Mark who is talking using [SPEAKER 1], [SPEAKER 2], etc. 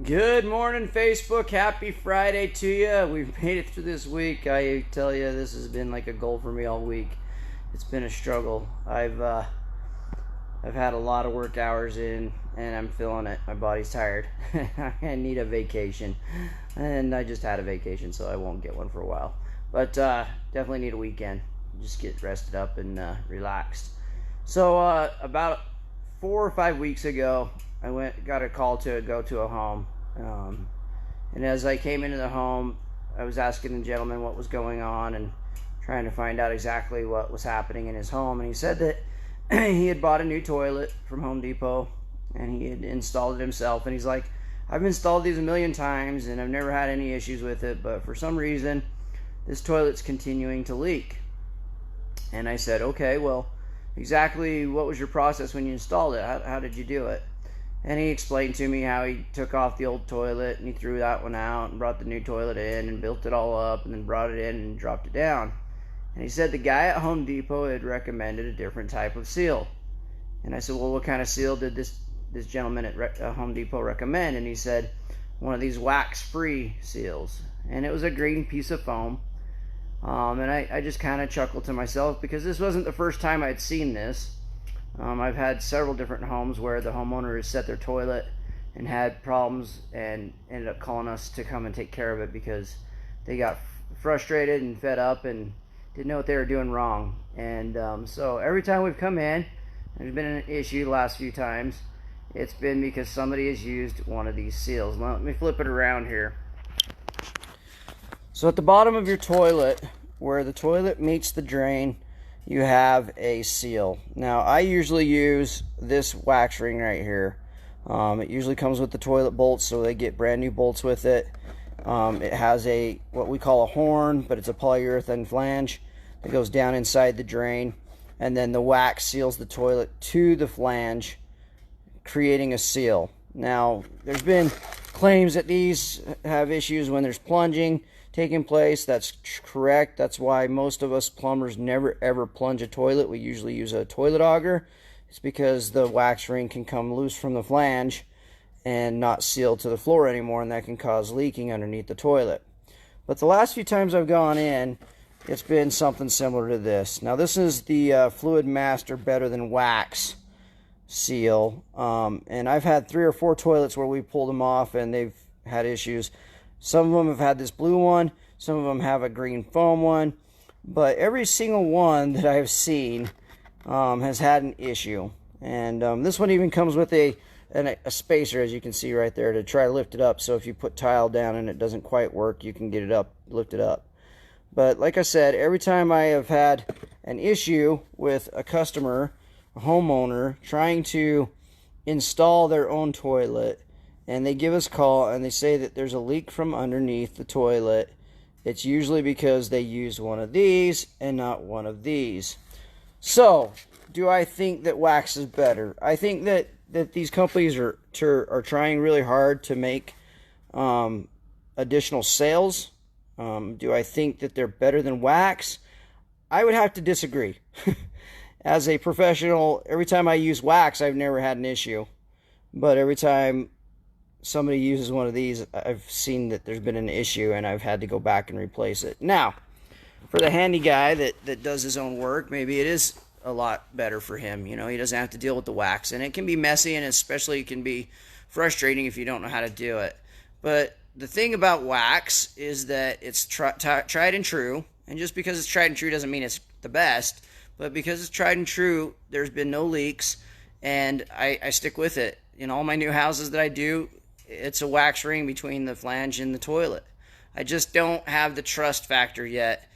[SPEAKER 1] Good morning, Facebook. Happy Friday to you. We've made it through this week. I tell you, this has been like a goal for me all week. It's been a struggle. I've had a lot of work hours in, and I'm feeling it. My body's tired. I need a vacation, and I just had a vacation, so I won't get one for a while. But definitely need a weekend. Just get rested up and relaxed. So about 4 or 5 weeks ago, I got a call to go to a home, and as I came into the home, I was asking the gentleman what was going on and trying to find out exactly what was happening in his home. And he said that he had bought a new toilet from Home Depot, and he had installed it himself. And he's like, "I've installed these a million times, and I've never had any issues with it, but for some reason, this toilet's continuing to leak." And I said, "Okay, well, exactly what was your process when you installed it? How did you do it?" And he explained to me how he took off the old toilet and he threw that one out and brought the new toilet in and built it all up and then brought it in and dropped it down. And he said the guy at Home Depot had recommended a different type of seal. And I said, "Well, what kind of seal did this gentleman at Home Depot recommend?" And he said, "One of these wax-free seals." And it was a green piece of foam. And I just kind of chuckled to myself because this wasn't the first time I'd seen this. I've had several different homes where the homeowner has set their toilet and had problems and ended up calling us to come and take care of it because they got frustrated and fed up and didn't know what they were doing wrong. And so every time we've come in, there's been an issue the last few times. It's been because somebody has used one of these seals. Now, let me flip it around here. So at the bottom of your toilet, where the toilet meets the drain, you have a seal. Now, I usually use this wax ring right here. It usually comes with the toilet bolts, so they get brand new bolts with it. It has what we call a horn, but it's a polyurethane flange that goes down inside the drain, and then the wax seals the toilet to the flange, creating a seal. Now, there's been claims that these have issues when there's plunging taking place. That's correct. That's why most of us plumbers never ever plunge a toilet. We usually use a toilet auger. It's because the wax ring can come loose from the flange and not seal to the floor anymore, and that can cause leaking underneath the toilet. But the last few times I've gone in, it's been something similar to this. Now, this is the Fluid Master Better Than Wax seal, and I've had 3 or 4 toilets where we pulled them off and they've had issues. Some of them have had this blue one, some of them have a green foam one, but every single one that I've seen has had an issue. And this one even comes with a spacer, as you can see right there, to try to lift it up. So if you put tile down and it doesn't quite work, you can get it up, lift it up. But like I said, every time I have had an issue with a customer, a homeowner, trying to install their own toilet, and they give us a call and they say that there's a leak from underneath the toilet, it's usually because they used one of these and not one of these. So, do I think that wax is better? I think that these companies are trying really hard to make additional sales. Do I think that they're better than wax? I would have to disagree. As a professional, every time I use wax, I've never had an issue. But every time somebody uses one of these, I've seen that there's been an issue and I've had to go back and replace it. Now, for the handy guy that does his own work, maybe it is a lot better for him. You know, he doesn't have to deal with the wax, and it can be messy, and especially it can be frustrating if you don't know how to do it. But the thing about wax is that it's tried and true, and just because it's tried and true doesn't mean it's the best, but because it's tried and true, there's been no leaks, and I stick with it. In all my new houses that I do, it's a wax ring between the flange and the toilet. I just don't have the trust factor yet